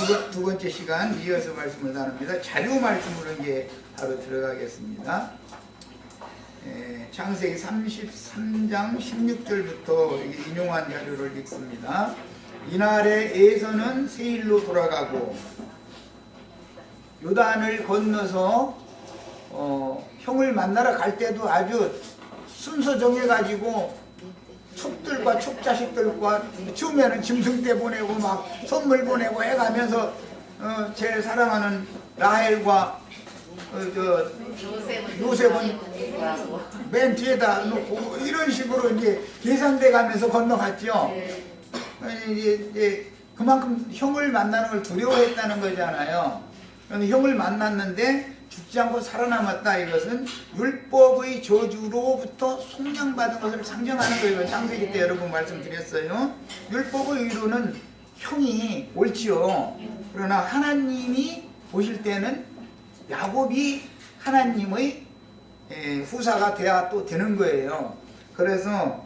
두 번째 시간 이어서 말씀을 나눕니다. 자료 말씀으로 이제 바로 들어가겠습니다. 창세기 33장 16절부터 인용한 자료를 읽습니다. 이날에 에서는 세일로 돌아가고 요단을 건너서 형을 만나러 갈 때도 아주 순서 정해가지고 첩들과 첩자식들과 처음에는 짐승떼 보내고 막 선물 보내고 해가면서 제일 사랑하는 라헬과 요셉은 맨 뒤에다 놓고 이런 식으로 이제 계산돼 가면서 건너갔죠. 이제 그만큼 형을 만나는 걸 두려워했다는 거잖아요. 형을 만났는데 죽지 않고 살아남았다. 이것은 율법의 저주로부터 속량받은 것을 상정하는 거예요. 창세기 때 여러분 말씀드렸어요. 율법의 의로는 형이 옳지요. 그러나 하나님이 보실 때는 야곱이 하나님의 후사가 돼야 또 되는 거예요. 그래서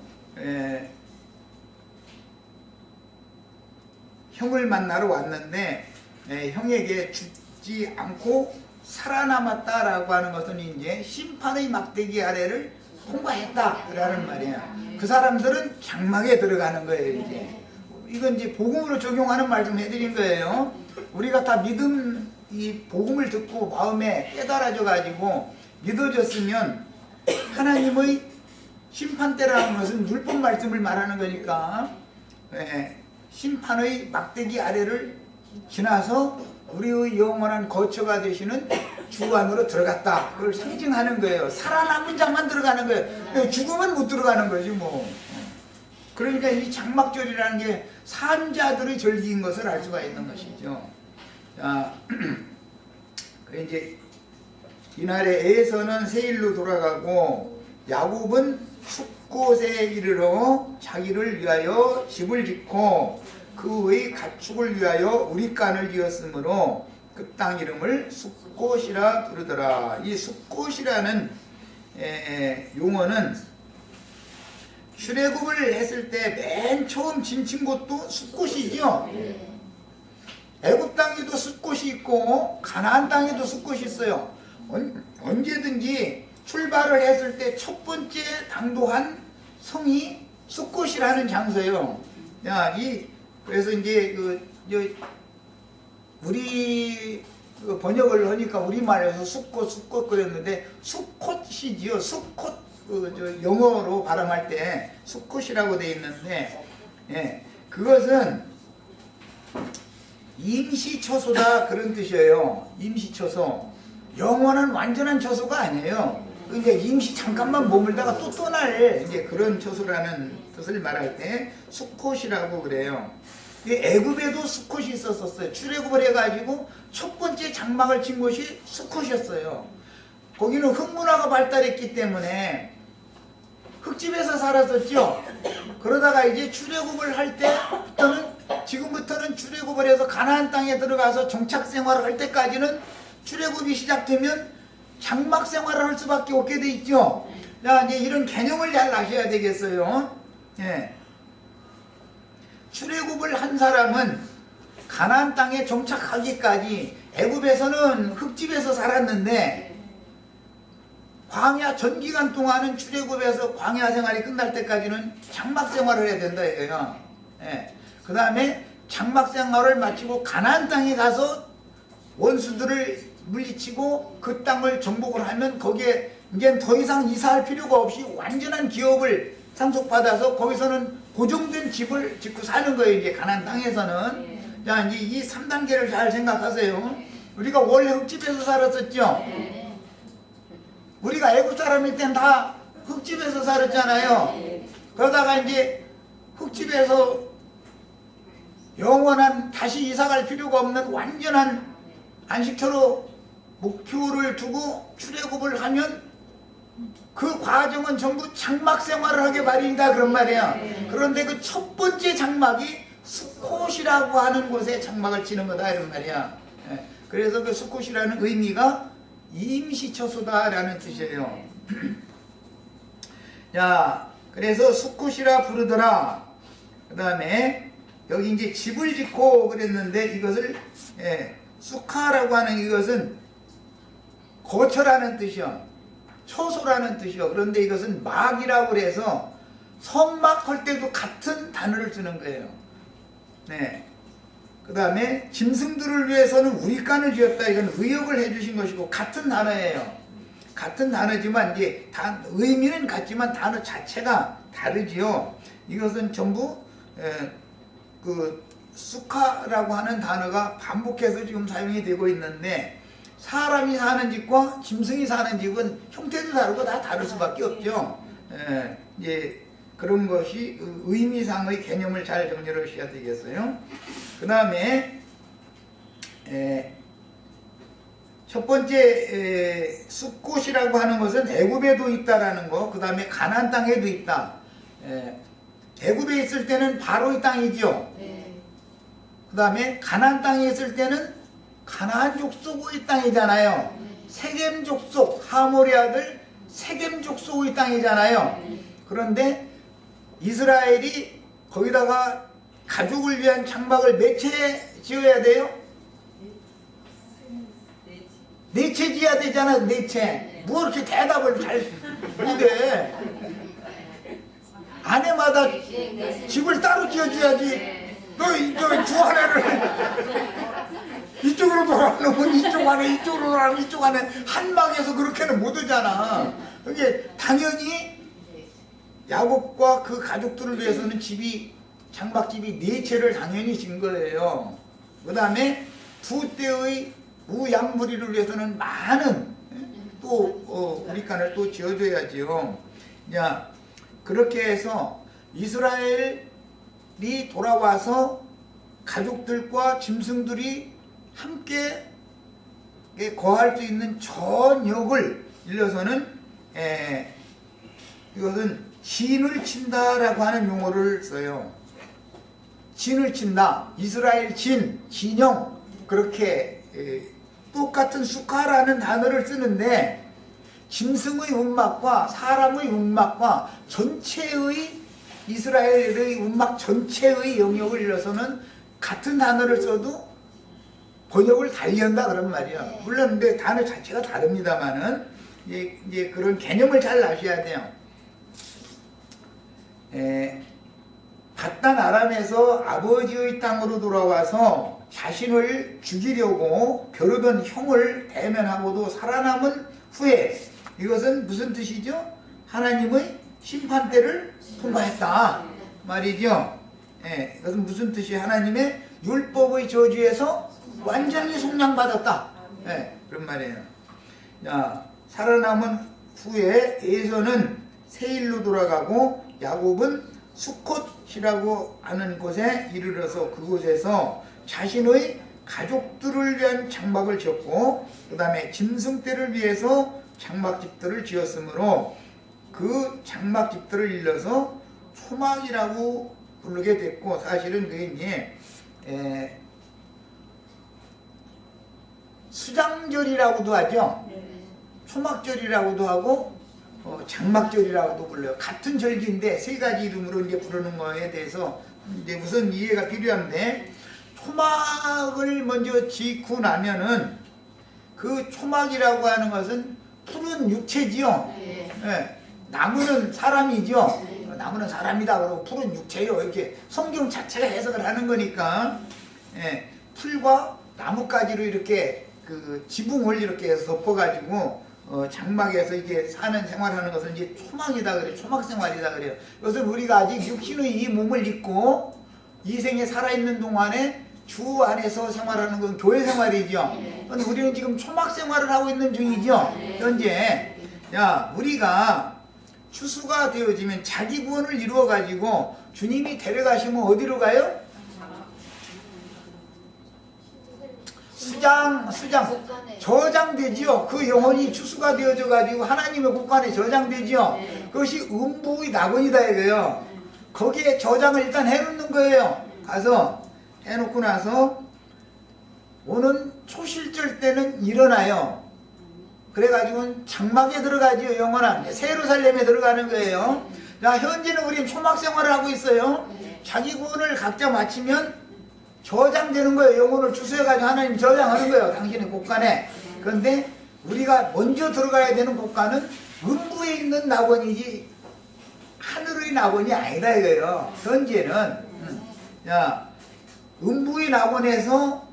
형을 만나러 왔는데 형에게 죽지 않고 살아남았다라고 하는 것은 이제 심판의 막대기 아래를 통과했다라는 말이야. 그 사람들은 장막에 들어가는 거예요. 이건 이제 복음으로 적용하는 말씀 해드린 거예요. 우리가 다 믿음, 이 복음을 듣고 마음에 깨달아져 가지고 믿어졌으면 하나님의 심판대라는 것은 율법 말씀을 말하는 거니까 심판의 막대기 아래를 지나서 우리의 영원한 거처가 되시는 주 안으로 들어갔다. 그걸 상징하는 거예요. 살아남은 자만 들어가는 거예요. 죽으면 못 들어가는 거지 뭐. 그러니까 이 장막절이라는 게 산자들의 절기인 것을 알 수가 있는 것이죠. 자, 이제 이날에 에서는 세일로 돌아가고 야곱은 숫곳에 이르러 자기를 위하여 집을 짓고 그의 가축을 위하여 우리간을 지었으므로 그 땅 이름을 숫곳이라 부르더라. 이 숫곳이라는 용어는 출애굽을 했을 때 맨 처음 진친 곳도 숫곳이죠. 애굽 땅에도 숫곳이 있고 가나안 땅에도 숫곳이 있어요. 언제든지 출발을 했을 때 첫 번째 당도한 성이 숫곳이라는 장소예요. 그래서 이제 우리 번역을 하니까 우리말에서 숫꽃 그랬는데 수콧이지요. 수콧 영어로 발음할 때 수콧이라고 되어 있는데 그것은 임시처소다 그런 뜻이에요. 임시처소. 영원한 완전한 처소가 아니에요. 이제 임시 잠깐만 머물다가 또 떠날 이제 그런 처소라는 뜻을 말할 때 수콧이라고 그래요. 애굽에도 수콧이 있었어요. 출애굽을 해가지고 첫 번째 장막을 친 곳이 수콧이었어요. 거기는 흙문화가 발달했기 때문에 흙집에서 살았었죠. 그러다가 이제 출애굽을 할 때부터는 지금부터는 출애굽을 해서 가나안 땅에 들어가서 정착 생활을 할 때까지는 출애굽이 시작되면 장막 생활을 할 수밖에 없게 돼 있죠. 자, 이제 이런 개념을 잘 아셔야 되겠어요. 출애굽을 한 사람은 가나안 땅에 정착하기까지 애굽에서는 흙집에서 살았는데 광야 전 기간 동안은 출애굽에서 광야 생활이 끝날 때까지는 장막 생활을 해야 된다 이거예요. 그 다음에 장막 생활을 마치고 가나안 땅에 가서 원수들을 물리치고 그 땅을 정복을 하면 거기에 이제 더 이상 이사할 필요가 없이 완전한 기업을 상속받아서 거기서는 고정된 집을 짓고 사는 거예요. 이제 가나안 땅에서는. 자, 이제 이 3단계를 잘 생각하세요. 우리가 원래 흙집에서 살았었죠. 우리가 애국 사람일 땐 다 흙집에서 살았잖아요. 그러다가 이제 흙집에서 영원한 다시 이사갈 필요가 없는 완전한 안식처로 목표를 두고 출애굽을 하면 그 과정은 전부 장막 생활을 하게 마련이다 그런 말이야. 그런데 그 첫 번째 장막이 수콧이라고 하는 곳에 장막을 치는 거다 이런 말이야. 그래서 그 수콧이라는 의미가 임시처소다라는 뜻이에요. 자, 그래서 수콧이라 부르더라. 그 다음에 여기 이제 집을 짓고 그랬는데 이것을 수카라고 하는 이것은 거처라는 뜻이요. 처소라는 뜻이요. 그런데 이것은 막이라고 그래서 성막할 때도 같은 단어를 쓰는 거예요. 네. 그 다음에 짐승들을 위해서는 우리간을 지었다. 이건 의역을 해주신 것이고 같은 단어예요. 같은 단어지만 이제 의미는 같지만 단어 자체가 다르지요. 이것은 전부 그 수카라고 하는 단어가 반복해서 지금 사용이 되고 있는데 사람이 사는 집과 짐승이 사는 집은 형태도 다르고 다 다를 수밖에 없죠. 이제 그런 것이 의미상의 개념을 잘 정리를 하셔야 되겠어요. 그 다음에 첫 번째 숫곳이라고 하는 것은 애굽에도 있다라는 거, 그 다음에 가나안 땅에도 있다. 애굽에 있을 때는 바로의 땅이죠. 그 다음에 가나안 땅에 있을 때는 가나안 족속의 땅이잖아요. 세겜 족속, 하몰의 아들 세겜 족속의 땅이잖아요. 그런데 이스라엘이 거기다가 가족을 위한 장막을 몇 채 지어야 돼요? 네 채 지어야 되잖아. 네 채. 뭐 이렇게 대답을 잘 못해. 아내마다 집을 따로 지어줘야지. 너 주 하나를 이쪽으로 돌아놓으면 이쪽 안에, 이쪽으로 돌아놓으면 이쪽 안에 한 방에서 그렇게는 못 오잖아. 그게 당연히 야곱과 그 가족들을 위해서는 장막집이 네 채를 당연히 진 거예요. 그 다음에 두 때의 우양무리를 위해서는 많은 또 우리간을 또 지어줘야지요. 야, 그렇게 해서 이스라엘이 돌아와서 가족들과 짐승들이 함께 거할 수 있는 전역을 일러서는 이것은 진을 친다라고 하는 용어를 써요. 진을 친다. 이스라엘 진영 그렇게 똑같은 수카라는 단어를 쓰는데 짐승의 운막과 사람의 운막과 전체의 이스라엘의 운막 전체의 영역을 일러서는 같은 단어를 써도 번역을 달리한다 그런 말이야. 물론 근데 단어 자체가 다릅니다만은 이제 그런 개념을 잘 아셔야 돼요. 밧단 아람에서 아버지의 땅으로 돌아와서 자신을 죽이려고 겨루던 형을 대면하고도 살아남은 후에 이것은 무슨 뜻이죠? 하나님의 심판대를 통과했다 말이죠. 이것은 무슨 뜻이에요? 하나님의 율법의 저주에서 완전히 속량받았다. 그런 말이에요. 자, 살아남은 후에 에서는 세일로 돌아가고 야곱은 수콧이라고 하는 곳에 이르러서 그곳에서 자신의 가족들을 위한 장막을 지었고 그 다음에 짐승떼를 위해서 장막집들을 지었으므로 그 장막집들을 일러서 초막이라고 부르게 됐고 사실은 그게 이제 수장절이라고도 하죠. 초막절이라고도 하고 장막절이라고도 불러요. 같은 절기인데 세 가지 이름으로 이제 부르는 거에 대해서 이제 우선 이해가 필요한데 초막을 먼저 짓고 나면은 그 초막이라고 하는 것은 푸른 육체지요. 나무는 사람이죠. 나무는 사람이다 그러고 푸른 육체요. 이렇게 성경 자체가 해석을 하는 거니까 풀과 나뭇가지로 이렇게 그 지붕을 이렇게 해서 덮어가지고 장막에서 이게 사는 생활하는 것은 이제 초막이다 그래요. 초막 생활이다 그래요. 이것은 우리가 아직 육신의 이 몸을 입고 이 생에 살아있는 동안에 주 안에서 생활하는 건 교회 생활이죠. 그런데 우리는 지금 초막 생활을 하고 있는 중이죠. 현재 야 우리가 추수가 되어지면 자기 구원을 이루어 가지고 주님이 데려가시면 어디로 가요? 수장 저장되지요. 그 영혼이 추수가 되어져 가지고 하나님의 국간에 저장되지요. 그것이 음부의 낙원이다 이거예요. 거기에 저장을 일단 해놓는 거예요. 가서 해놓고 나서 오는 초실절 때는 일어나요. 그래가지고 장막에 들어가지요. 영원한 새 예루살렘에 들어가는 거예요. 자, 현재는 우리는 초막 생활을 하고 있어요. 자기 구원을 각자 마치면 저장되는 거예요. 영혼을 주소해가지고 하나님 저장하는 거예요. 당신의 곳간에. 그런데 우리가 먼저 들어가야 되는 곳간은 음부에 있는 낙원이지 하늘의 낙원이 아니다 이거예요. 현재는. 자, 음부의 낙원에서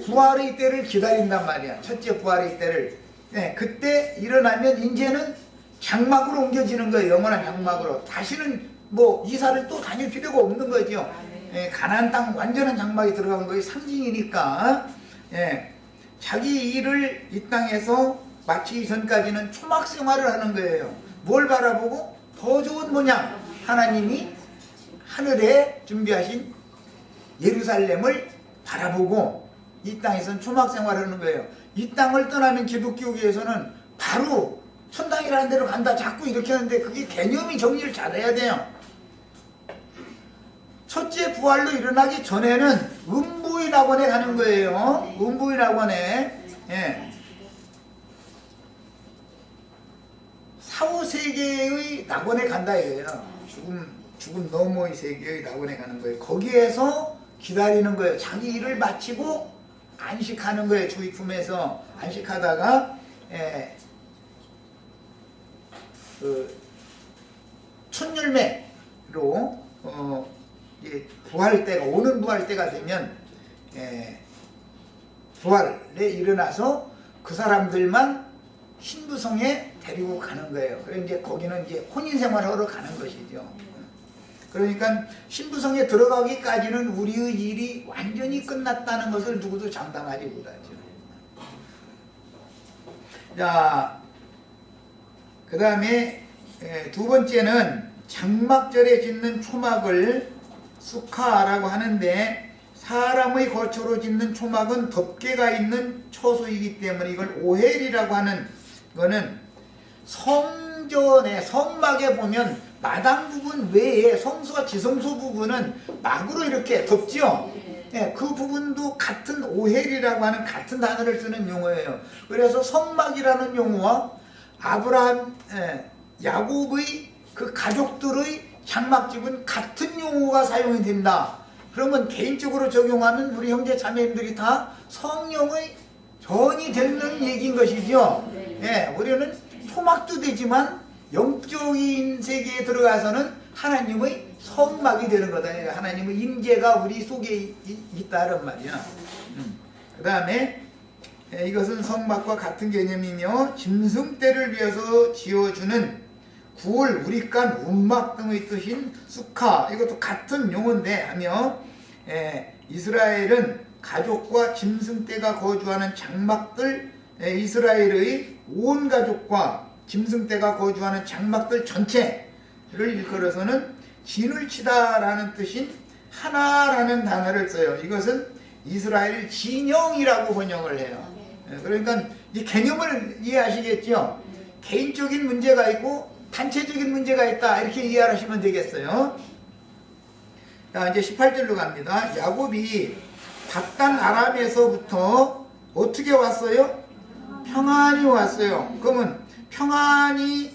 부활의 때를 기다린단 말이야. 첫째 부활의 때를. 네, 그때 일어나면 이제는 장막으로 옮겨지는 거예요. 영원한 장막으로. 다시는 뭐 이사를 또 다닐 필요가 없는 거죠. 예, 가나안 땅 완전한 장막에 들어간 거의 상징이니까. 예, 자기 일을 이 땅에서 마치기 전까지는 초막 생활을 하는 거예요. 뭘 바라보고? 더 좋은 모양. 하나님이 하늘에 준비하신 예루살렘을 바라보고 이 땅에서는 초막 생활을 하는 거예요. 이 땅을 떠나면 기독교계에서는 바로 천당이라는 데로 간다 자꾸 이렇게 하는데 그게 개념이 정리를 잘해야 돼요. 첫째 부활로 일어나기 전에는 음부의 낙원에 가는 거예요. 음부의 낙원에. 예. 사후 세계의 낙원에 간다 이거예요. 죽음 너머의 세계의 낙원에 가는 거예요. 거기에서 기다리는 거예요. 자기 일을 마치고 안식하는 거예요. 주의 품에서 안식하다가 첫열매로 부활 때가 오는 부활 때가 되면 부활에 일어나서 그 사람들만 신부성에 데리고 가는 거예요. 그래서 이제 거기는 이제 혼인 생활하러 가는 것이죠. 그러니까 신부성에 들어가기까지는 우리의 일이 완전히 끝났다는 것을 누구도 장담하지 못하죠. 자, 그 다음에 두 번째는 장막절에 짓는 초막을 수카라고 하는데, 사람의 거처로 짓는 초막은 덮개가 있는 처소이기 때문에 이걸 오헬이라고 하는 거는 성전의 성막에 보면 마당 부분 외에 성소와 지성소 부분은 막으로 이렇게 덮죠. 예, 그 부분도 같은 오헬이라고 하는 같은 단어를 쓰는 용어예요. 그래서 성막이라는 용어와 아브라함, 야곱의 그 가족들의 장막집은 같은 용어가 사용이 된다. 그러면 개인적으로 적용하면 우리 형제 자매님들이 다 성령의 전이 되는 얘기인 것이죠. 예, 우리는 초막도 되지만 영적인 세계에 들어가서는 하나님의 성막이 되는 거다. 하나님의 임재가 우리 속에 있다는 말이야. 그 다음에 이것은 성막과 같은 개념이며 짐승떼를 위해서 지어주는 구울, 우리간, 운막 등의 뜻인 수카, 이것도 같은 용어인데 하며 이스라엘은 가족과 짐승떼가 거주하는 장막들, 이스라엘의 온 가족과 짐승떼가 거주하는 장막들 전체를 일컬어서는 진을 치다라는 뜻인 하나라는 단어를 써요. 이것은 이스라엘 진영이라고 번역을 해요. 그러니까 이 개념을 이해하시겠죠? 개인적인 문제가 있고 단체적인 문제가 있다, 이렇게 이해하시면 되겠어요. 자, 이제 18절로 갑니다. 야곱이 밧단 아람에서부터 어떻게 왔어요? 평안히 왔어요. 그러면 평안히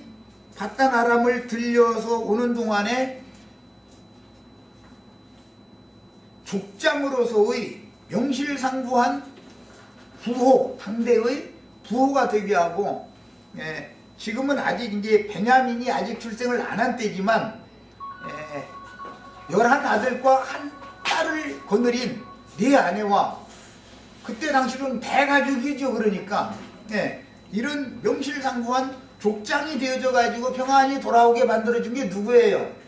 밧단 아람을 들려서 오는 동안에 족장으로서의 명실상부한 부호, 당대의 부호가 되게 하고, 지금은 아직 이제 베냐민이 아직 출생을 안 한 때지만 11아들과 한 딸을 거느린 네 아내와, 그때 당시로는 대가족이죠. 그러니까 이런 명실상부한 족장이 되어져 가지고 평안히 돌아오게 만들어준 게 누구예요?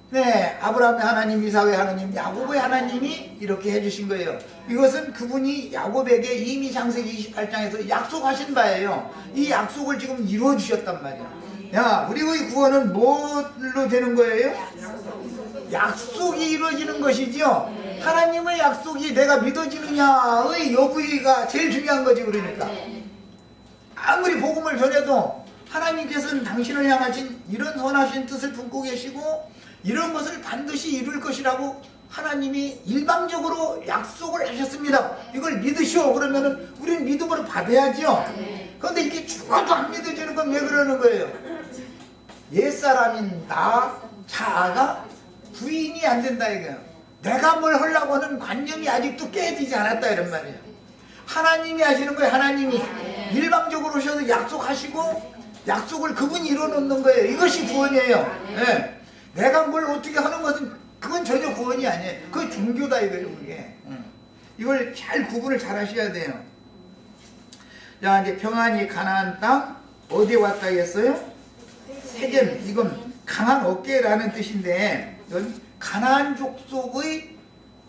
네, 아브라함의 하나님, 이삭의 하나님, 야곱의 하나님이 이렇게 해주신 거예요. 이것은 그분이 야곱에게 이미 창세기 28장에서 약속하신 바예요. 이 약속을 지금 이루어 주셨단 말이야. 야, 우리의 구원은 뭘로 되는 거예요? 약속이 이루어지는 것이죠. 하나님의 약속이 내가 믿어지느냐의 여부가 제일 중요한 거지. 그러니까 아무리 복음을 전해도 하나님께서는 당신을 향하신 이런 선하신 뜻을 품고 계시고 이런 것을 반드시 이룰 것이라고 하나님이 일방적으로 약속을 하셨습니다. 이걸 믿으시오. 그러면은 우리는 믿음으로 받아야죠. 그런데 이게 죽어도 안 믿어지는 건 왜 그러는 거예요? 옛사람인 나, 자아가 부인이 안 된다 이거예요. 내가 뭘 하려고 하는 관념이 아직도 깨지지 않았다 이런 말이에요. 하나님이 하시는 거예요. 하나님이 일방적으로 오셔서 약속하시고 약속을 그분이 이뤄놓는 거예요. 이것이 구원이에요. 네. 내가 뭘 어떻게 하는 것은 그건 전혀 구원이 아니에요. 그건 종교다 이거예요. 그게. 이걸 잘 구분을 잘 하셔야 돼요. 자, 이제 평안히 가나안 땅 어디에 왔다 했어요? 세겜. 이건 강한 어깨라는 뜻인데 이건 가나안 족속의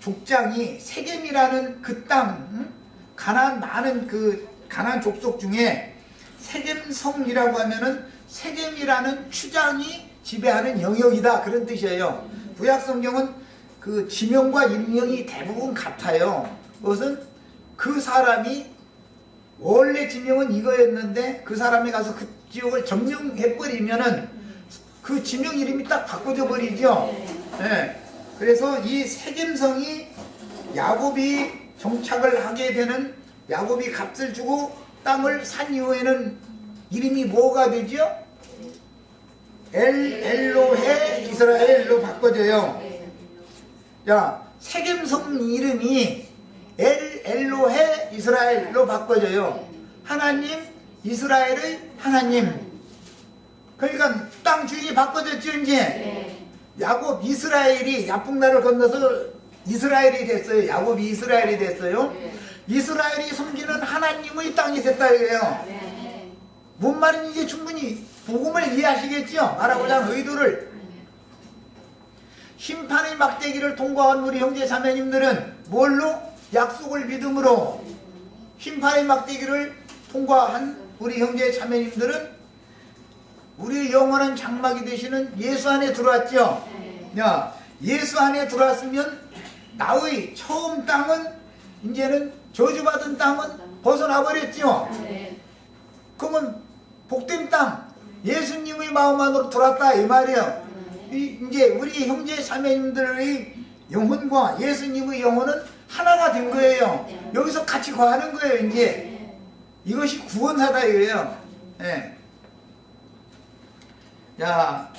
족장이 세겜이라는 그 땅, 가나안 많은 그 가나안 족속 중에 세겜성이라고 하면은 세겜이라는 추장이 지배하는 영역이다 그런 뜻이에요. 구약 성경은 그 지명과 인명이 대부분 같아요. 그것은 그 사람이 원래 지명은 이거였는데 그 사람이 가서 그 지역을 점령해버리면은 그 지명 이름이 딱 바꿔져 버리죠. 네. 그래서 이 세겜성이 야곱이 정착을 하게 되는, 야곱이 값을 주고 땅을 산 이후에는 이름이 뭐가 되죠? 엘로헤 이스라엘로 바꿔져요. 자, 세겜성 이름이 엘로헤 이스라엘로 바꿔져요. 하나님, 이스라엘의 하나님. 그러니까 땅 주인이 바꿔졌죠 이제. 야곱 이스라엘이 야풍나를 건너서 이스라엘이 됐어요. 야곱이 이스라엘이 됐어요. 이스라엘이 섬기는 하나님의 땅이 됐다 이거예요. 뭔 말인지 이제 충분히 복음을 이해하시겠죠? 말하고자 하는 의도를. 심판의 막대기를 통과한 우리 형제 자매님들은 뭘로? 약속을 믿음으로. 심판의 막대기를 통과한 우리 형제 자매님들은 우리의 영원한 장막이 되시는 예수 안에 들어왔죠. 야, 예수 안에 들어왔으면 나의 처음 땅은 이제는 저주받은 땅은 벗어나 버렸죠. 그러면 복된 땅, 예수님의 마음 안으로 들어왔다 이 말이에요. 이제 우리 형제 자매님들의 영혼과 예수님의 영혼은 하나가 된 거예요. 여기서 같이 거하는 거예요. 이제 이것이 구원사다 이거예요. 예. 자,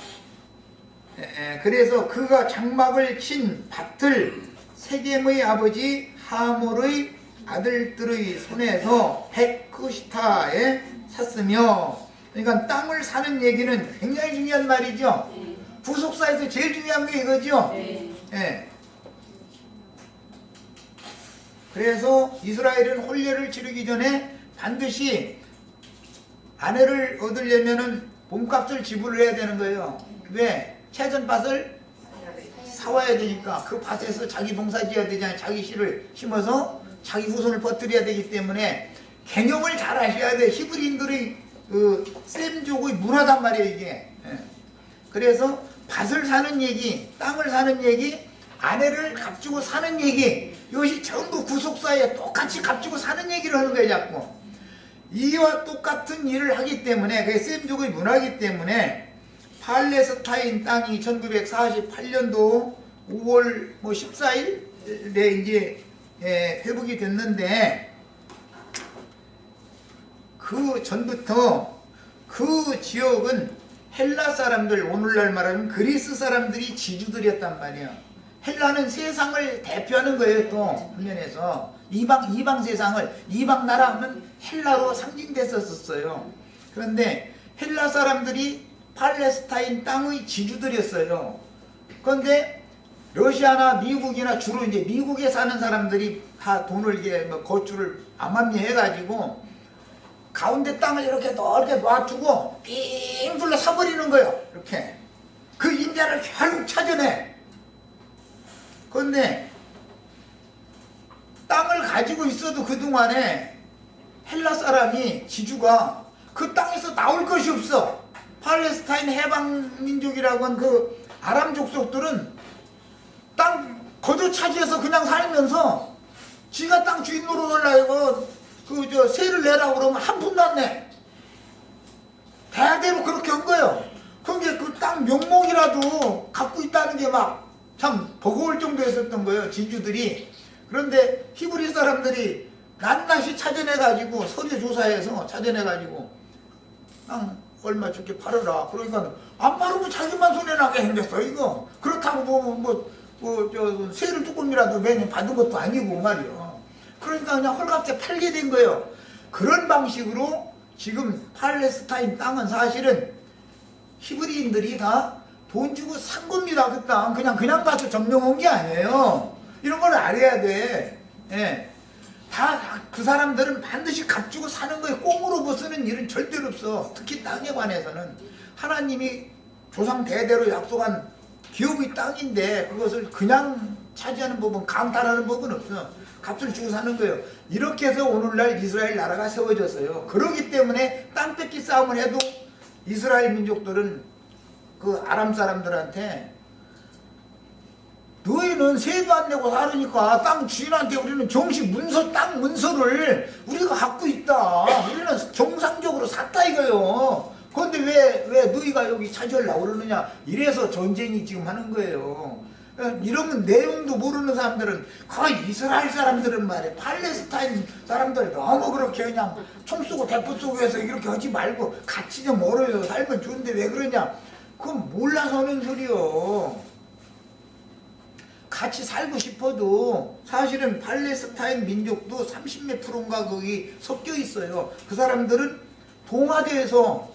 그래서 그가 장막을 친 밭을 세겜의 아버지 하몰의 아들들의 손에서 백크시타에 샀으며, 그러니까 땅을 사는 얘기는 굉장히 중요한 말이죠. 부속사에서 제일 중요한 게 이거죠. 예. 그래서 이스라엘은 혼례를 치르기 전에 반드시 아내를 얻으려면은 몸값을 지불을 해야 되는 거예요. 왜? 채전밭을 사와야 되니까 그 밭에서 자기 농사 지어야 되잖아요. 자기 씨를 심어서 자기 후손을 퍼뜨려야 되기 때문에 개념을 잘 아셔야 돼. 히브리인들의 그 셈족의 문화단 말이에요 이게. 그래서 밭을 사는 얘기, 땅을 사는 얘기, 아내를 값주고 사는 얘기, 이것이 전부 구속사에 똑같이 값주고 사는 얘기를 하는 거예요 자꾸. 이와 똑같은 일을 하기 때문에, 그게 셈족의 문화이기 때문에 팔레스타인 땅이 1948년도 5월 14일에 이제 회복이 됐는데, 그 전부터 그 지역은 헬라 사람들, 오늘날 말하면 그리스 사람들이 지주들이었단 말이에요. 헬라는 세상을 대표하는 거예요. 또 한면에서 이방 세상을, 이방 나라 하면 헬라로 상징됐었어요. 그런데 헬라 사람들이 팔레스타인 땅의 지주들이었어요. 그런데 러시아나 미국이나 주로 이제 미국에 사는 사람들이 다 돈을 이게 뭐 거주를 암암리해가지고 가운데 땅을 이렇게 넓게 놔두고 빙 둘러 사버리는 거예요. 이렇게 그 인자를 결국 찾아내. 그런데 땅을 가지고 있어도 그동안에 헬라 사람이 지주가 그 땅에서 나올 것이 없어. 팔레스타인 해방민족이라고 한 그 아람 족속들은 땅 거저 차지해서 그냥 살면서 지가 땅 주인 노릇하려고 그 세를 내라고 그러면 한 푼도 안 내. 대대로 그렇게 한 거예요. 그게 그 땅 명목이라도 갖고 있다는 게 막 참 버거울 정도였었던 거예요, 지주들이. 그런데 히브리 사람들이 낱낱이 찾아내가지고 서류 조사해서 찾아내가지고 땅 얼마 줄게 팔아라. 그러니까 안 팔으면 자기만 손해나게 생겼어 이거. 그렇다고 저 세를 조금이라도 매년 받은 것도 아니고 말이요. 그러니까 그냥 헐값에 팔게 된 거예요. 그런 방식으로 지금 팔레스타인 땅은 사실은 히브리인들이 다 돈 주고 산 겁니다. 그 땅 그냥 가서 점령한 게 아니에요. 이런 걸 알아야 돼. 예. 다 그 사람들은 반드시 값 주고 사는 거예요. 꽁으로 뭐 쓰는 일은 절대로 없어. 특히 땅에 관해서는 하나님이 조상 대대로 약속한 기업의 땅인데 그것을 그냥 차지하는 법은, 강탈하는 법은 없어. 값을 주고 사는 거예요. 이렇게 해서 오늘날 이스라엘 나라가 세워졌어요. 그렇기 때문에 땅 뺏기 싸움을 해도 이스라엘 민족들은 그 아람 사람들한테 너희는 세도 안 내고 살으니까 땅 주인한테 우리는 정식 문서, 땅 문서를 우리가 갖고 있다. 우리는 정상적으로 샀다 이거요. 그런데 왜 너희가 여기 차지하려고 그러느냐. 이래서 전쟁이 지금 하는 거예요. 이런 내용도 모르는 사람들은, 이스라엘 사람들은 말이야, 팔레스타인 사람들 너무 그렇게 그냥 총 쏘고 대포 쏘고 해서 이렇게 하지 말고 같이 좀 멀어요. 살면 좋은데 왜 그러냐. 그건 몰라서 하는 소리요. 같이 살고 싶어도 사실은 팔레스타인 민족도 30몇 프로인가 거기 섞여 있어요. 그 사람들은 동화돼서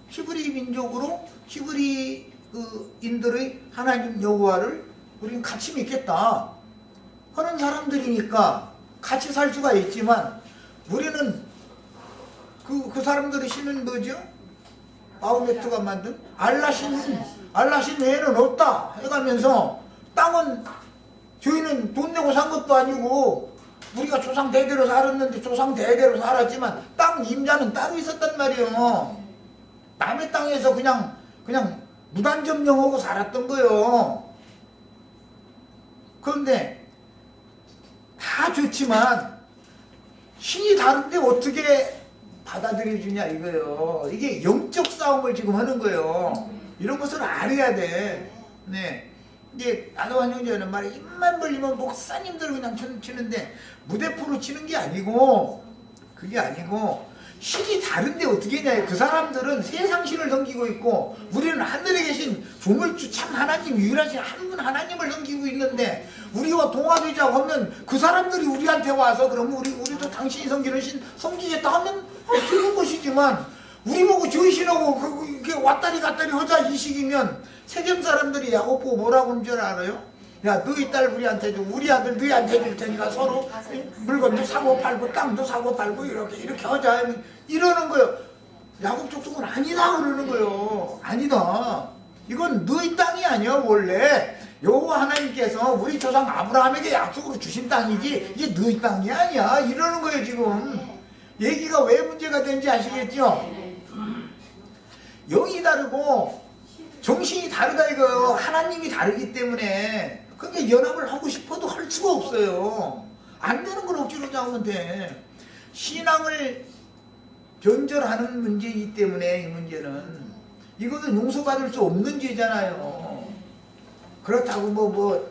히브리 민족으로 히브리인들의 하나님 여호와를 우리는 같이 믿겠다 하는 사람들이니까 같이 살 수가 있지만, 우리는 그 사람들이 신은 뭐죠? 마호메트가 만든 알라신 외에는 없다 해가면서, 땅은 저희는 돈 내고 산 것도 아니고 우리가 조상 대대로 살았는데 조상 대대로 살았지만 땅 임자는 따로 있었단 말이에요. 남의 땅에서 그냥 무단 점령하고 살았던 거예요. 그런데 다 좋지만 신이 다른데 어떻게 받아들여주냐 이거예요. 이게 영적 싸움을 지금 하는 거예요. 이런 것을 알아야 돼. 네. 이제 나도한 형제는 말이야, 입만 벌리면 목사님들 그냥 치는데 무대포로 치는 게 아니고, 그게 아니고 신이 다른데 어떻게 했냐. 그 사람들은 세상 신을 섬기고 있고 우리는 하늘에 계신 조물주 참 하나님, 유일하신 한 분 하나님을 섬기고 있는데, 우리와 동화되자고 하면 그 사람들이 우리한테 와서 그러면 우리도 당신이 섬기는 신 섬기겠다 하면 되는 것이지만, 우리 보고 저희 신하고 그게 왔다리 갔다리 하자 이 식이면 세겜 사람들이 야곱 보고 뭐라고 하는 줄 알아요? 야, 너희 딸 우리한테 줘, 우리 아들 너희한테 줄 테니까 서로 물건도 사고 팔고 땅도 사고 팔고 이렇게 하자 이러는 거예요. 야곱 족속은 아니다 그러는 거예요. 아니다. 이건 너희 땅이 아니야. 원래 여호와 하나님께서 우리 조상 아브라함에게 약속으로 주신 땅이지 이게 너희 땅이 아니야 이러는 거예요. 지금 얘기가 왜 문제가 되는지 아시겠죠? 영이 다르고 정신이 다르다 이거요. 하나님이 다르기 때문에. 그러니까 연합을 하고 싶어도 할 수가 없어요. 안 되는 걸 억지로 잡으면 돼. 신앙을 변절하는 문제이기 때문에, 이 문제는 이거는 용서받을 수 없는 죄잖아요. 그렇다고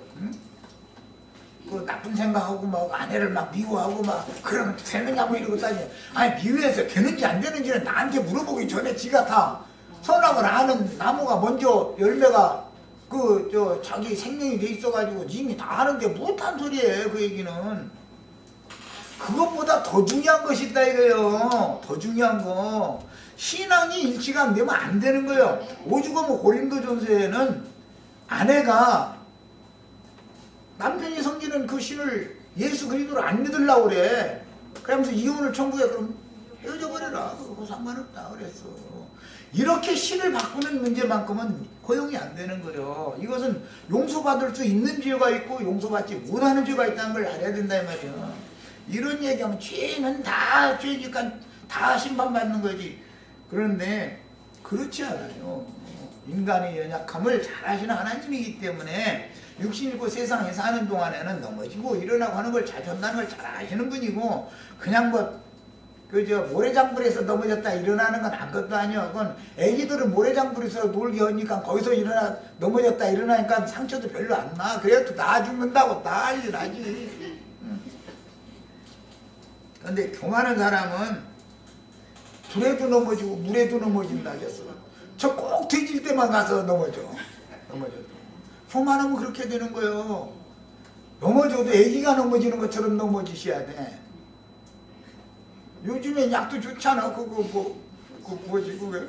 그 나쁜 생각하고 막 아내를 막 미워하고 막 그러면 되느냐 뭐 이러고 따지면, 아니 미워해서 되는지 안 되는지는 나한테 물어보기 전에 지가 다 선악을 아는 나무가 먼저 열매가 자기 생명이 돼 있어가지고 이미 다 아는데 못한 소리예요. 그 얘기는 그것보다 더 중요한 것이 있다 이거예요. 더 중요한 거, 신앙이 일치가 안 되면 안 되는 거예요. 오죽하면 고린도전서에는 아내가 남편이 섬기는 그 신을 예수 그리스도를 안 믿으려고 그래. 그러면서 이혼을 청구해. 그럼 헤어져 버려라. 그거 상관없다 그랬어. 이렇게 신을 바꾸는 문제만큼은 허용이 안 되는 거예요. 이것은 용서받을 수 있는 죄가 있고 용서받지 못하는 죄가 있다는 걸 알아야 된다 이 말이야. 이런 얘기하면 죄는 다 죄니까 다 심판받는 거지. 그런데 그렇지 않아요. 인간의 연약함을 잘 아시는 하나님이기 때문에 육신 입고 세상에 사는 동안에는 넘어지고 일어나고 하는 걸 잘 전다는 걸 잘 아시는 분이고, 그냥 모래장불에서 넘어졌다 일어나는 건 아무것도 아니야. 그건 애기들은 모래장불에서 놀게 하니까 거기서 넘어졌다 일어나니까 상처도 별로 안 나. 그래도 다 죽는다고 난리 나지. 근데 교만한 사람은 불에도 넘어지고 물에도 넘어진다 하겠어. 저 꼭 뒤질 때만 가서 넘어져도. 교만하면 그렇게 되는 거예요. 넘어져도 애기가 넘어지는 것처럼 넘어지셔야 돼. 요즘에 약도 좋잖아. 뭐지 그게?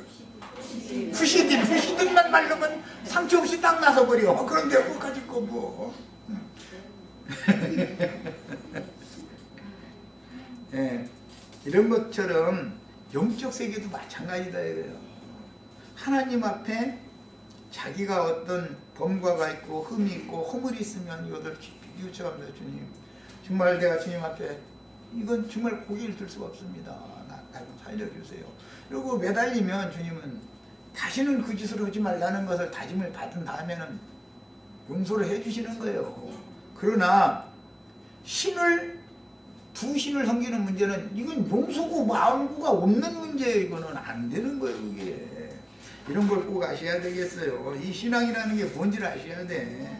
푸시딘만 바르면 상처 없이 딱 나서 버려. 그런데 그거까지 거 뭐. 예, 이런 것처럼 영적 세계도 마찬가지다 이거예요. 하나님 앞에 자기가 어떤 범과가 있고 흠이 있고 허물이 있으면 이것을 깊이 뉘우쳐갑니다. 주님, 정말 내가 주님 앞에 이건 정말 고개를 들 수가 없습니다. 나 좀 살려주세요. 그리고 매달리면 주님은 다시는 그 짓을 하지 말라는 것을 다짐을 받은 다음에는 용서를 해주시는 거예요. 그러나 두 신을 섬기는 문제는 이건 용서고 마음구가 없는 문제예요. 이거는 안 되는 거예요. 이게 이런 걸 꼭 아셔야 되겠어요. 이 신앙이라는 게 뭔지를 아셔야 돼.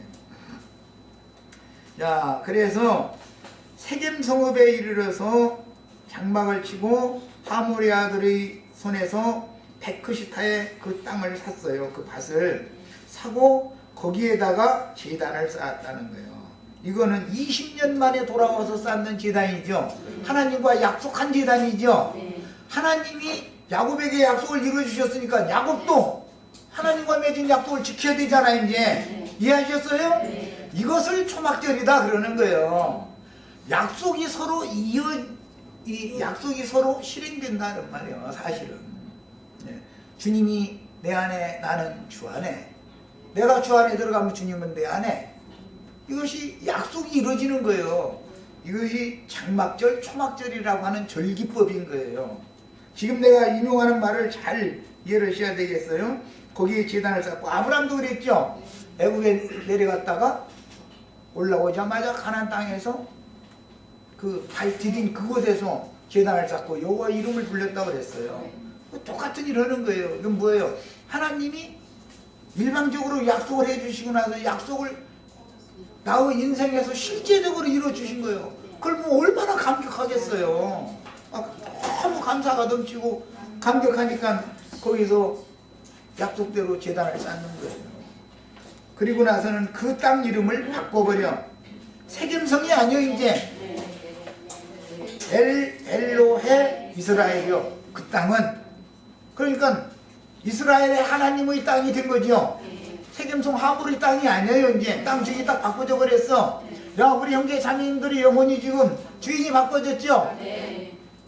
자, 그래서 세겜 성읍에 이르러서 장막을 치고 하몰의 아들의 손에서 베크시타의 그 땅을 샀어요. 그 밭을 사고 거기에다가 제단을 쌓았다는 거예요. 이거는 20년 만에 돌아와서 쌓는 제단이죠. 하나님과 약속한 제단이죠. 하나님이 야곱에게 약속을 이루어주셨으니까 야곱도 하나님과 맺은 약속을 지켜야 되잖아요. 이제 이해하셨어요? 이것을 초막절이다 그러는 거예요. 약속이 서로 약속이 서로 실행된다는 말이에요. 사실은 주님이 내 안에, 나는 주 안에, 내가 주 안에 들어가면 주님은 내 안에, 이것이 약속이 이루어지는 거예요. 이것이 장막절, 초막절이라고 하는 절기법인 거예요. 지금 내가 인용하는 말을 잘 이해를 하셔야 되겠어요. 거기에 제단을 쌓고, 아브라함도 그랬죠. 애굽에 내려갔다가 올라오자마자 가나안 땅에서 그 발 디딘 그곳에서 제단을 쌓고 여호와 이름을 불렸다고 그랬어요. 똑같은 일 하는 거예요. 이건 뭐예요? 하나님이 일방적으로 약속을 해주시고 나서 약속을 나의 인생에서 실제적으로 이루어주신 거예요. 그걸 뭐 얼마나 감격하겠어요. 너무 감사가 넘치고 감격하니까 거기서 약속대로 제단을 쌓는 거예요. 그리고 나서는 그 땅 이름을 바꿔버려. 세겜성이 아니요 이제 엘로헤 이스라엘이요. 그 땅은 그러니까 이스라엘의 하나님의 땅이 된 거죠. 세겜성 하물의 땅이 아니에요. 이제 땅 주인이 딱 바꿔져 버렸어. 야, 우리 형제 자매님들이 영혼이 지금 주인이 바꿔졌죠.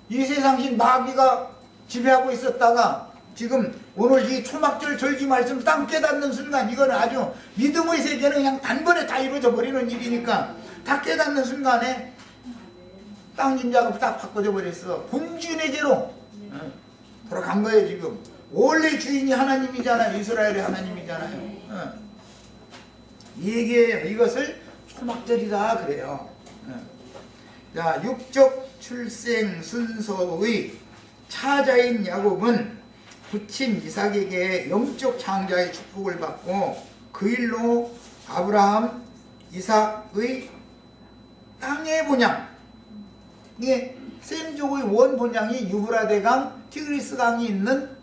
이 세상신 마귀가 지배하고 있었다가 지금 오늘 이 초막절 절기 말씀 땅 깨닫는 순간, 이거는 아주 믿음의 세계는 그냥 단번에 다 이루어져 버리는 일이니까 다 깨닫는 순간에 땅 임자가 딱 바꿔져 버렸어. 본주인에게로 돌아간 거예요. 지금 원래 주인이 하나님이잖아요. 이스라엘의 하나님이잖아요. 이 얘기예요. 이것을 초막절이다 그래요. 자, 육적 출생 순서의 차자인 야곱은 부친 이삭에게 영적 창자의 축복을 받고 그 일로 아브라함, 이삭의 땅의 본향, 이게 셈족의 원 본향이 유브라데강, 티그리스강이 있는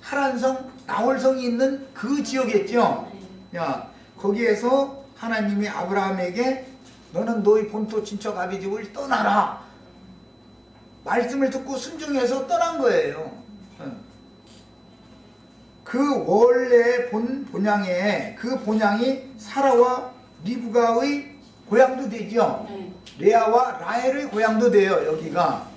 하란성, 나홀성이 있는 그 지역이었죠. 야, 거기에서 하나님이 아브라함에게 너는 너의 본토 친척 아비집을 떠나라 말씀을 듣고 순종해서 떠난 거예요. 그 원래 본향에 그 본향이 사라와 리브가의 고향도 되죠. 레아와 라헬의 고향도 돼요. 여기가.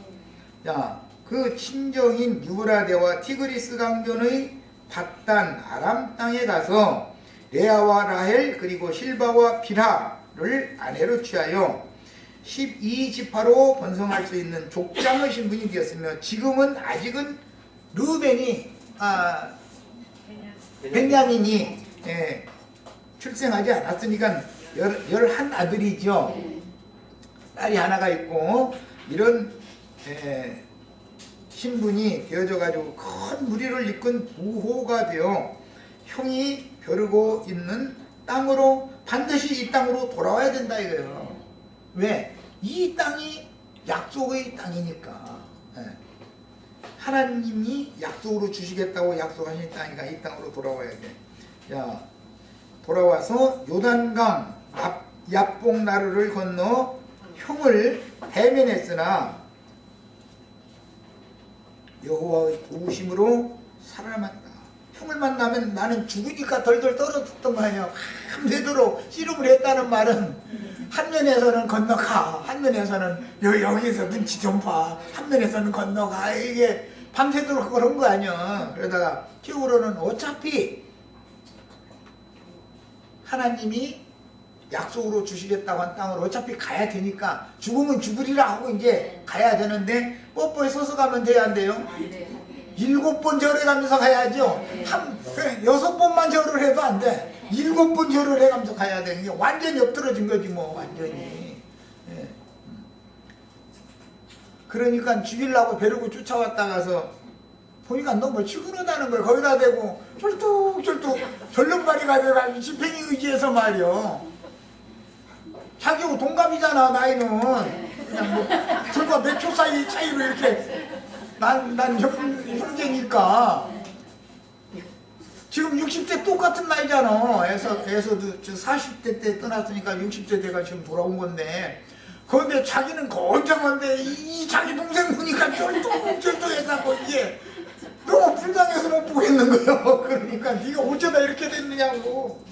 자, 그 친정인 유브라데와 티그리스 강변의 밧단 아람 땅에 가서 레아와 라헬 그리고 실바와 빌하를 아내로 취하여 12지파로 번성할 수 있는 족장의 신분이 되었으며 지금은 아직은 르벤이 벤야민이 출생하지 않았으니까 11 아들이죠. 딸이 하나가 있고 이런 신분이 되어져 가지고 큰 무리를 이끈 부호가 되어 형이 벼르고 있는 땅으로 반드시 이 땅으로 돌아와야 된다 이거예요. 왜? 이 땅이 약속의 땅이니까. 하나님이 약속으로 주시겠다고 약속하신 땅이니까 이 땅으로 돌아와야 돼. 야, 돌아와서 요단강 얍복나루를 건너 형을 해면했으나 여호와의 도우심으로 살아남았다. 형을 만나면 나는 죽으니까 덜덜 떨어졌던 거 아니야. 밤새도록 씨름을 했다는 말은 한 면에서는 건너가, 한 면에서는 여기서 눈치 좀 봐, 한 면에서는 건너가. 이게 밤새도록 그런 거 아니야. 그러다가 기후로는 어차피 하나님이 약속으로 주시겠다고 한 땅을 어차피 가야 되니까 죽으면 죽으리라 하고 이제 가야 되는데 뻣뻣이 서서 가면 돼야 안 돼요? 7번 절해 가면서 가야죠. 6번만 절을 해도 안 돼. 7번 절을 해가면서 가야 돼. 이게 완전히 엎드러진 거지 뭐 완전히. 예. 그러니까 죽이려고 벼르고 쫓아왔다 가서 보니까 너무 치근하다는 거야. 거기다 대고 절뚝절뚝 절름발이가 돼가지고 집행이 의지해서 말이요. 자기하고 동갑이잖아 나이는. 그냥 뭐 불과 몇 초 사이 차이로 이렇게 난 형제니까. 지금 60대 똑같은 나이잖아. 에서도 40대 때 떠났으니까 60대 돼가 지금 돌아온 건데. 그런데 자기는 건장한데 이 자기 동생 보니까 쫄뚝쫄뚝해갖고 이게 너무 불쌍해서 못 보겠는 거예요. 그러니까 네가 어쩌다 이렇게 됐느냐고.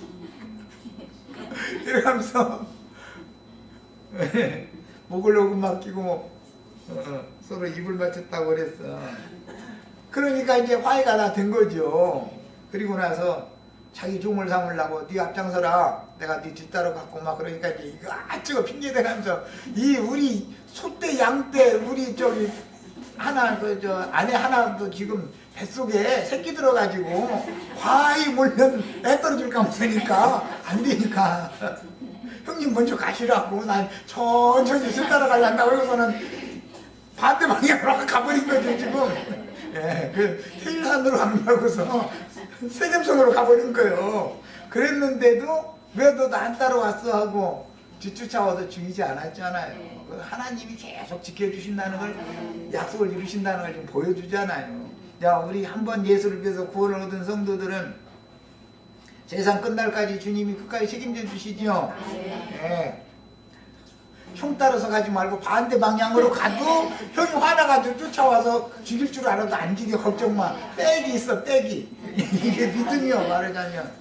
이러면서 목을 녹음 맡기고 서로 입을 맞췄다고 그랬어. 그러니까 이제 화해가 다 된 거죠. 그리고 나서 자기 종을 삼으려고 네 앞장서라, 내가 네 뒤따라 갔고 막. 그러니까 이제 이거 아ጭ거 핑계대면서 이 우리 소떼 양떼 우리 저기 하나 아내 하나도 지금 뱃속에 새끼 들어가지고 과히 몰면 애 떨어질까 못하니까 안 되니까 형님 먼저 가시라고 난 천천히 술 따라가려고 그러고서는 반대 방향으로 가버린 거죠 지금. 예, 그 해일산으로 가려고서 세gem성으로 가버린 거예요. 그랬는데도 왜 너 안 따라왔어 하고 뒤쫓아와서 죽이지 않았잖아요. 하나님이 계속 지켜주신다는 걸, 약속을 이루신다는 걸 좀 보여주잖아요. 야, 우리 한번 예수를 위해서 구원을 얻은 성도들은 세상 끝날까지 주님이 끝까지 책임져 주시죠. 예. 형 따라서 가지 말고 반대 방향으로 가도 형이 화나가지고 쫓아와서 죽일 줄 알아도 안 죽여. 걱정 마. 빽이 있어, 빽이. 이게 믿음이요, 말하자면.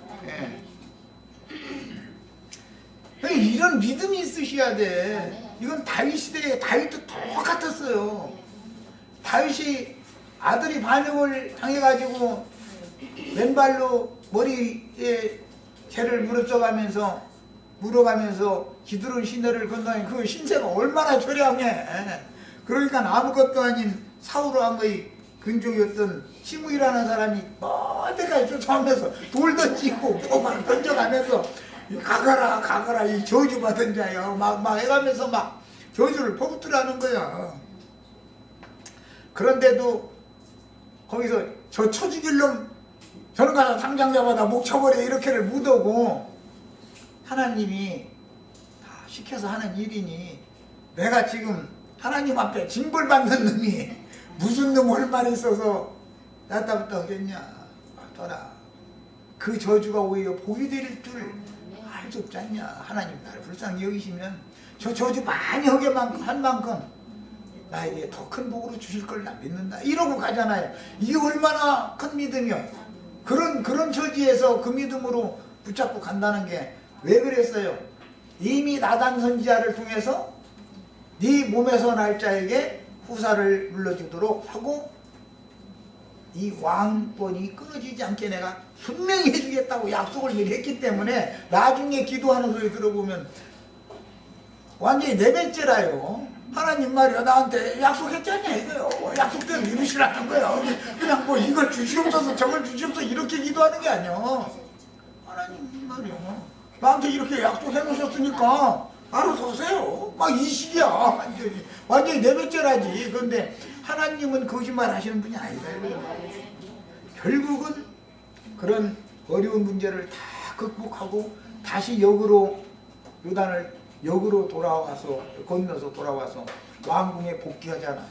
예. 이런 믿음이 있으셔야 돼. 이건 다윗 시대에 다윗도 똑같았어요. 다윗이 아들이 반역을 당해가지고 왼발로 머리에 죄를 물어가면서 기드론 시내를 건너니 그 신세가 얼마나 처량해. 그러니까 아무것도 아닌 사울왕의 근족이었던 시므이라는 사람이 먼 데까지 쫓아오면서 돌 던지고 막 던져가면서 가거라 가거라 이 저주받은 자여 막 해가면서 막 저주를 퍼붓더라는 거야. 그런데도 거기서 저 쳐죽일 놈 저런 가서 당장 잡아다 목 쳐버려 이렇게를 묻어고 하나님이 다 시켜서 하는 일이니 내가 지금 하나님 앞에 징벌받는 놈이 무슨 놈 얼마나 있어서 나타부터 하겠냐. 봐라. 그 저주가 오히려 복이 될 줄 알 수 없지 않냐. 하나님 나를 불쌍히 여기시면 저 저주 많이 하게 한 만큼 나에게 더 큰 복으로 주실 걸 나 믿는다. 이러고 가잖아요. 이게 얼마나 큰 믿음이요. 그런 처지에서 그 믿음으로 붙잡고 간다는 게 왜 그랬어요? 이미 나단 선지자를 통해서 네 몸에서 날 자에게 후사를 물려주도록 하고 이 왕권이 끊어지지 않게 내가 분명히 해주겠다고 약속을 미리 했기 때문에 나중에 기도하는 소리 들어보면 완전히 내뱉지라요. 하나님 말이야 나한테 약속했잖냐 이거요. 약속대로 이루시라는 거예요. 그냥 뭐 이걸 주시옵소서 저걸 주시옵소서 이렇게 기도하는 게 아니야. 하나님 말이야 나한테 이렇게 약속해 놓으셨으니까 알아서 하세요. 막 이 식이야. 완전히 내뱉지라지. 그런데 하나님은 거짓말 하시는 분이 아니다. 결국은 그런 어려운 문제를 다 극복하고 다시 역으로 요단을 역으로 건너서 돌아와서 왕궁에 복귀하잖아요.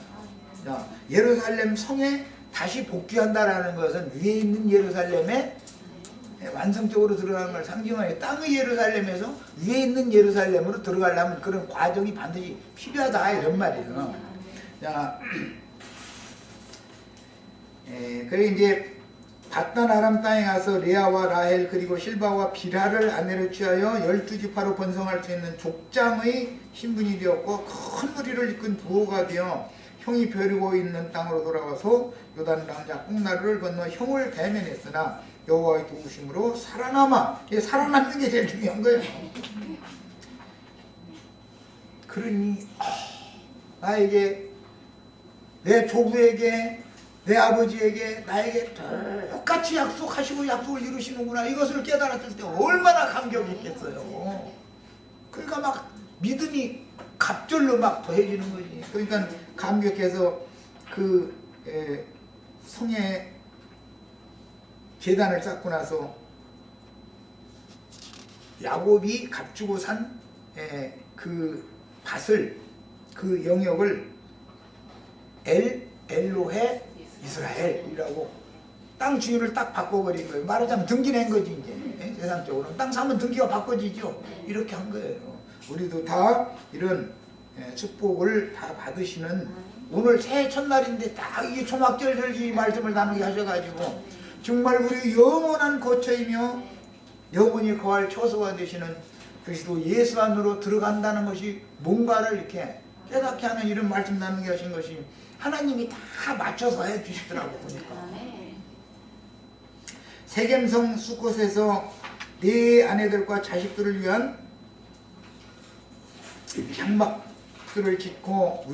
예루살렘 성에 다시 복귀한다라는 것은 위에 있는 예루살렘에 완성적으로 들어가는 걸 상징하여 땅의 예루살렘에서 위에 있는 예루살렘으로 들어가려면 그런 과정이 반드시 필요하다 이런 말이에요. 자, 그래 이제 바단 아람 땅에 가서 레아와 라헬 그리고 실바와 비라를 아내로 취하여 12지파로 번성할 수 있는 족장의 신분이 되었고 큰 무리를 이끈 부호가 되어 형이 벼르고 있는 땅으로 돌아와서 요단 강자 꽁나루를 건너 형을 대면했으나 여호와의 도우심으로 살아남아. 이게 살아남는 게 제일 중요한 거예요. 그러니 나에게 내 조부에게 내 아버지에게 나에게 똑같이 약속하시고 약속을 이루시는구나 이것을 깨달았을 때 얼마나 감격했겠어요. 그러니까 막 믿음이 갑절로 막 더해지는 거지. 그러니까 감격해서 그 성에 제단을 쌓고 나서 야곱이 값주고 산 그 밭을 그 영역을 엘로헤 이스라엘이라고 땅 주인을 딱 바꿔버린 거예요. 말하자면 등기 낸 거지 이제 세상적으로. 땅 사면 등기가 바꿔지죠. 이렇게 한 거예요. 우리도 다 이런 축복을 다 받으시는 오늘 새해 첫날인데 딱 이게 초막절 절기 말씀을 나누게 하셔가지고 정말 우리 영원한 거처이며 영원히 거할 처소가 되시는 그리스도 예수 안으로 들어간다는 것이 뭔가를 이렇게 깨닫게 하는 이런 말씀 나누게 하신 것이 하나님이 다 맞춰서 해주시더라고 보니까. 세겜성 수꽃에서 네 아내들과 자식들을 위한 장막들을 짓고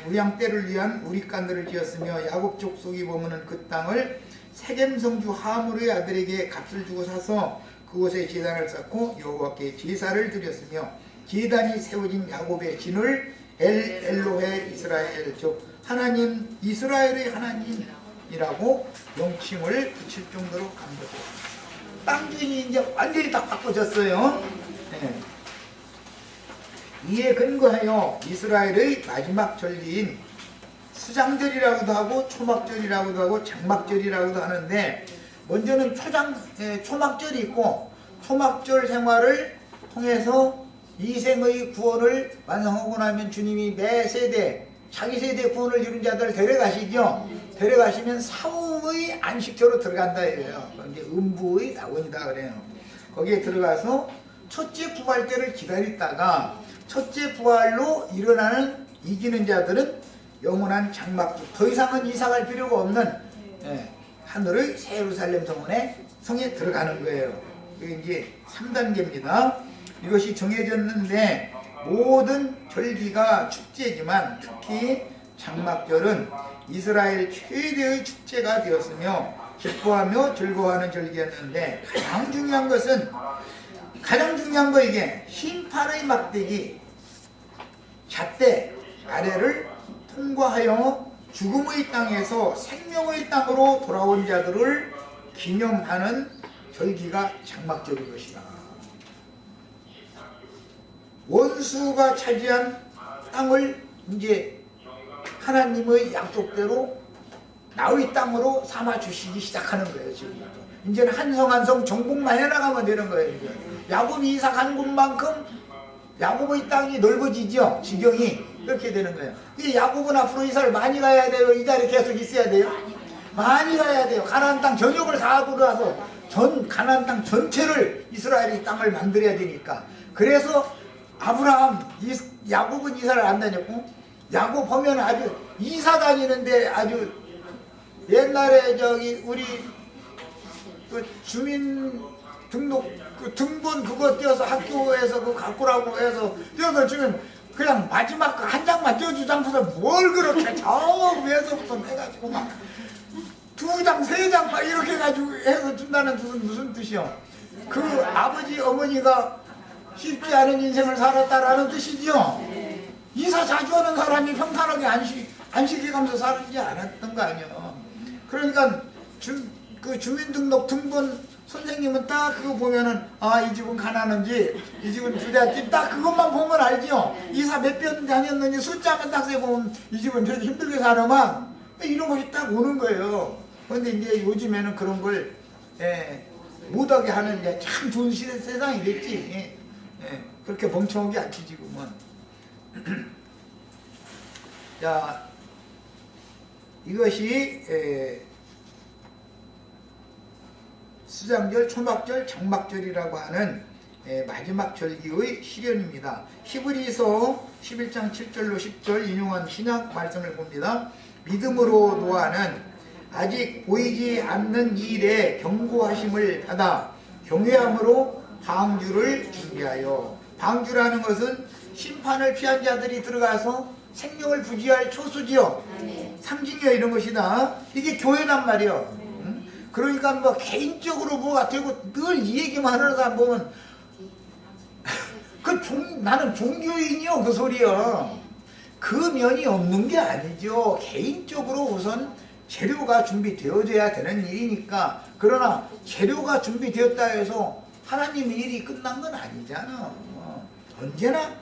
우양떼를 위한 우리간들을 지었으며 야곱 족속이 머무는 그 땅을 세겜성주 하물의 아들에게 값을 주고 사서 그곳에 제단을 쌓고 여호와께 제사를 드렸으며 제단이 세워진 야곱의 진을 엘로헤 이스라엘 즉 하나님 이스라엘의 하나님이라고 명칭을 붙일 정도로 감격했습니다. 땅 주인이 이제 완전히 다 바꿔졌어요. 네. 이에 근거하여 이스라엘의 마지막 절기인 수장절이라고도 하고 초막절이라고도 하고 장막절이라고도 하는데 먼저는 초막절이 있고 초막절 생활을 통해서 이생의 구원을 완성하고 나면 주님이 매 세대 자기 세대 구원을 이룬 자들을 데려가시죠. 데려가시면 사후의 안식처로 들어간다 이래요. 이제 음부의 낙원이다 그래요. 거기에 들어가서 첫째 부활 때를 기다리다가 첫째 부활로 일어나는 이기는 자들은 영원한 장막주 더 이상은 이사갈 필요가 없는 하늘의 새 예루살렘 성에 들어가는 거예요. 이게 이제 3단계입니다. 이것이 정해졌는데 모든 절기가 축제지만 특히 장막절은 이스라엘 최대의 축제가 되었으며 기뻐하며 즐거워하는 절기였는데 가장 중요한 거 이게 흰팔의 막대기 잣대 아래를 통과하여 죽음의 땅에서 생명의 땅으로 돌아온 자들을 기념하는 절기가 장막절인 것이다. 원수가 차지한 땅을 이제 하나님의 약속대로 나의 땅으로 삼아 주시기 시작하는 거예요. 지금 이제는 한 성 한 성 정복만 해나가면 되는 거예요. 이제. 야곱이 이사 간 곳만큼 야곱의 땅이 넓어지죠. 지경이 이렇게 되는 거예요. 이 야곱은 앞으로 이사를 많이 가야 돼요. 이 자리에 계속 있어야 돼요. 많이 가야 돼요. 가나안 땅 전역을 다 돌아서 가나안 땅 전체를 이스라엘의 땅을 만들어야 되니까. 그래서 야곱은 이사를 안 다녔고 야곱 보면 아주 이사 다니는데 아주 옛날에 우리 그 주민 등록 그 등본 그거 띄어서 학교에서 그 갖고라고 해서 띄어서 지금 그냥 마지막 한 장만 띄워주지 않고서 뭘 그렇게 저 위에서부터 해가지고 막 2장 3장 막 이렇게 해가지고 해서 준다는 뜻은 무슨 뜻이요? 그 아버지 어머니가 쉽지 않은 인생을 살았다라는 뜻이지요. 이사 자주 하는 사람이 평탄하게 안식해 가면서 살지 않았던 거 아니에요. 그러니까 그 주민등록 등본 선생님은 딱 그거 보면은 이 집은 가난한지 이 집은 부잣집 딱 그것만 보면 알지요. 이사 몇 번 다녔는지 숫자만 딱 세보면 이 집은 되게 힘들게 사는만 이런 것이 딱 오는 거예요. 그런데 이제 요즘에는 그런 걸 못하게 하는 이제 참 좋은 세상이 됐지. 그렇게 멍청한 게 아니지 지금은. 자, 이것이 수장절, 초막절, 장막절이라고 하는 마지막 절기의 실현입니다. 히브리서 11장 7절로 10절 인용한 신약 말씀을 봅니다. 믿음으로 노아는 아직 보이지 않는 일에 경고하심을 받아 경외함으로 방주를 준비하여, 방주라는 것은 심판을 피한 자들이 들어가서 생명을 부지할 초소지요, 상징이요, 이런 것이다. 이게 교회란 말이요. 그러니까 뭐 개인적으로 뭐가 되고 늘 이 얘기만 하는 사람 보면 나는 종교인이요 그 소리요. 그 면이 없는 게 아니죠. 개인적으로 우선 재료가 준비되어져야 되는 일이니까. 그러나 재료가 준비되었다 해서 하나님의 일이 끝난 건 아니잖아. 언제나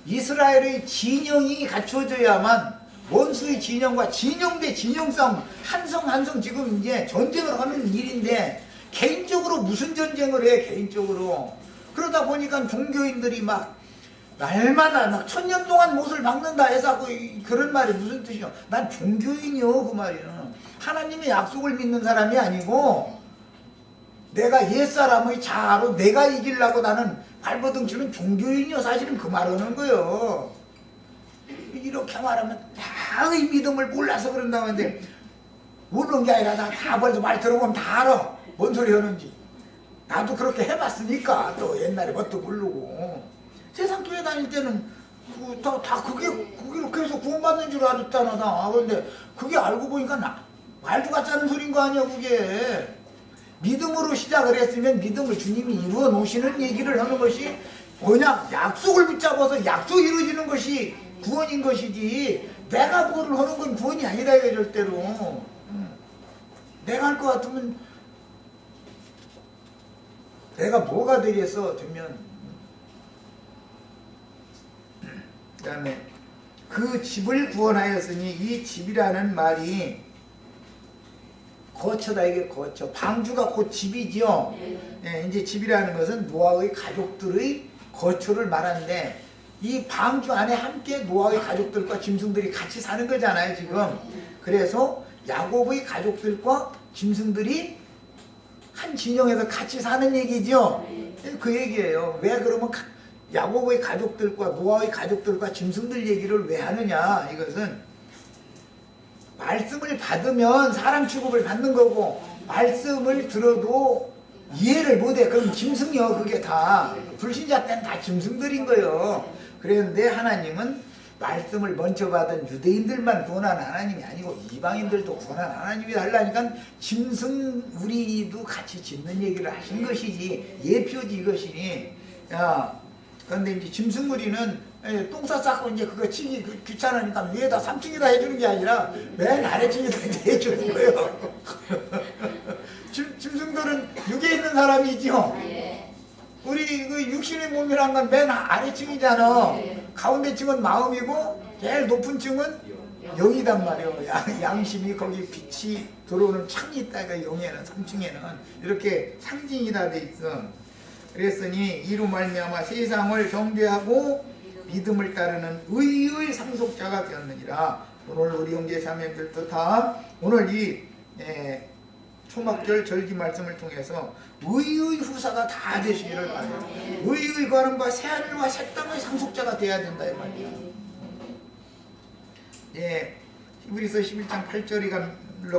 이스라엘의 진영이 갖춰져야만, 원수의 진영과 진영 대 진영 싸움, 한성 한성 지금 이제 전쟁을 하는 일인데 개인적으로 무슨 전쟁을 해, 개인적으로. 그러다 보니까 종교인들이 막 날마다 막 1000년 동안 못을 박는다 해서 그런 말이 무슨 뜻이요? 난 종교인이요 그 말이야. 하나님의 약속을 믿는 사람이 아니고 내가 옛사람의 자아로 내가 이기려고 나는 발버둥 치는 종교인이요. 사실은 그 말하는 거예요. 이렇게 말하면 다의 믿음을 몰라서 그런다고 하는데, 모르는 게 아니라 나 다 벌써 말 들어보면 다 알아. 뭔 소리 하는지. 나도 그렇게 해봤으니까 또 옛날에 뭣도 모르고. 세상 교회 다닐 때는 다 그게 그렇게 해서 구원받는 줄 알았잖아 나. 그런데 그게 알고 보니까 말도 같지 않은 소린 거 아니야 그게. 믿음으로 시작을 했으면 믿음을 주님이 이루어 놓으시는 얘기를 하는 것이 뭐냐, 약속을 붙잡아서 약속이 이루어지는 것이 구원인 것이지, 내가 뭐를 하는 건 구원이 아니다 이거 절대로. 내가 할 것 같으면 내가 뭐가 되겠어 되면. 그 다음에 그 집을 구원하였으니, 이 집이라는 말이 거처다. 이게 거처. 방주가 곧 집이지요. 이제 집이라는 것은 노아의 가족들의 거처를 말하는데, 이 방주 안에 함께 노아의 가족들과 짐승들이 같이 사는 거잖아요 지금. 그래서 야곱의 가족들과 짐승들이 한 진영에서 같이 사는 얘기죠. 그 얘기예요. 왜 그러면 야곱의 가족들과 노아의 가족들과 짐승들 얘기를 왜 하느냐, 이것은 말씀을 받으면 사람 취급을 받는 거고, 말씀을 들어도 이해를 못해. 그럼 짐승이요. 그게 다 불신자 때는 다 짐승들인 거예요. 그런데 하나님은 말씀을 먼저 받은 유대인들만 구원한 하나님이 아니고 이방인들도 구원한 하나님이 하려니까 짐승 우리도 같이 짓는 얘기를 하신 것이지, 예표지 이것이. 그런데 이제 짐승 우리는 똥 싸싸고 이제 그거 치기 귀찮으니까 위에다 3층에다 해주는 게 아니라 맨 아래층에다 해주는 거예요. 짐승들은 육에 있는 사람이죠. 우리 그 육신의 몸이란 건 맨 아래층이잖아. 가운데 층은 마음이고 제일 높은 층은 영이단 말이에요. 양심이, 거기 빛이 들어오는 창이 있다. 영에는 3층에는 이렇게 상징이 다 돼 있어. 그랬으니 이로 말미암아 세상을 정죄하고 믿음을 따르는 의의 상속자가 되었느니라. 오늘 우리 형제 자매들도 다 오늘 이 초막절 절기 말씀을 통해서 의의 후사가 다 되시기를 바라요. 의의 걸음과 새하늘과 새 땅의 상속자가 돼야 된다 이 말이야. 히브리서 11장 8절이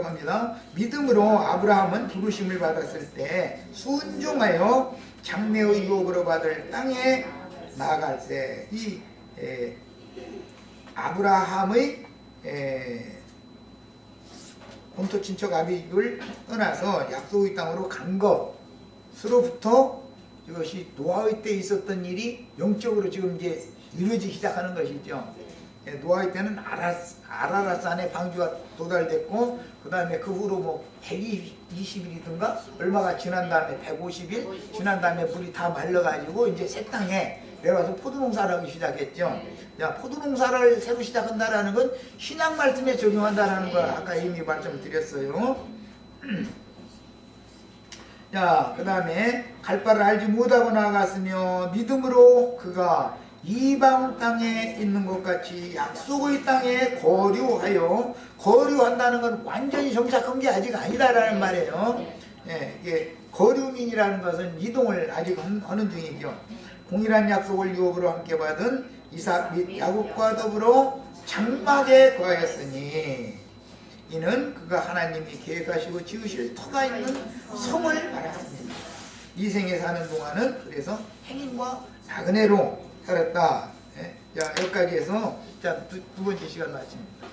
갑니다. 믿음으로 아브라함은 부르심을 받았을 때 순종하여 장래의 유업으로 받을 땅에 나아갈세. 이 아브라함의 본토 친척 아비를 떠나서 약속의 땅으로 간 것으로부터 이것이 노아의 때 있었던 일이 영적으로 지금 이제 이루어지기 시작하는 것이죠. 노아의 때는 아라라산에 방주가 도달됐고, 그 다음에 그 후로 뭐 120일이든가 얼마가 지난 다음에 150일 지난 다음에 물이 다 말라가지고 이제 새 땅에 내려와서 포도농사를 하기 시작했죠. 야, 포도농사를 새로 시작한다라는 건 신약 말씀에 적용한다라는 걸 아까 이미 말씀드렸어요. 자, 그 다음에 갈 바를 알지 못하고 나갔으며 믿음으로 그가 이방 땅에 있는 것 같이 약속의 땅에 거류하여, 거류한다는 건 완전히 정착한 게 아직 아니다라는 말이에요. 예, 이게 거류민이라는 것은 이동을 아직 하는 중이죠. 동일한 약속을 유업으로 함께 받은 이삭 및 야곱과 더불어 장막에 거하였으니 이는 그가 하나님이 계획하시고 지으실 터가 있는 성을 말했습니다. 이 생에 사는 동안은 그래서 행인과 나그네로 살았다. 자, 여기까지 해서 자, 두 번째 시간 마칩니다.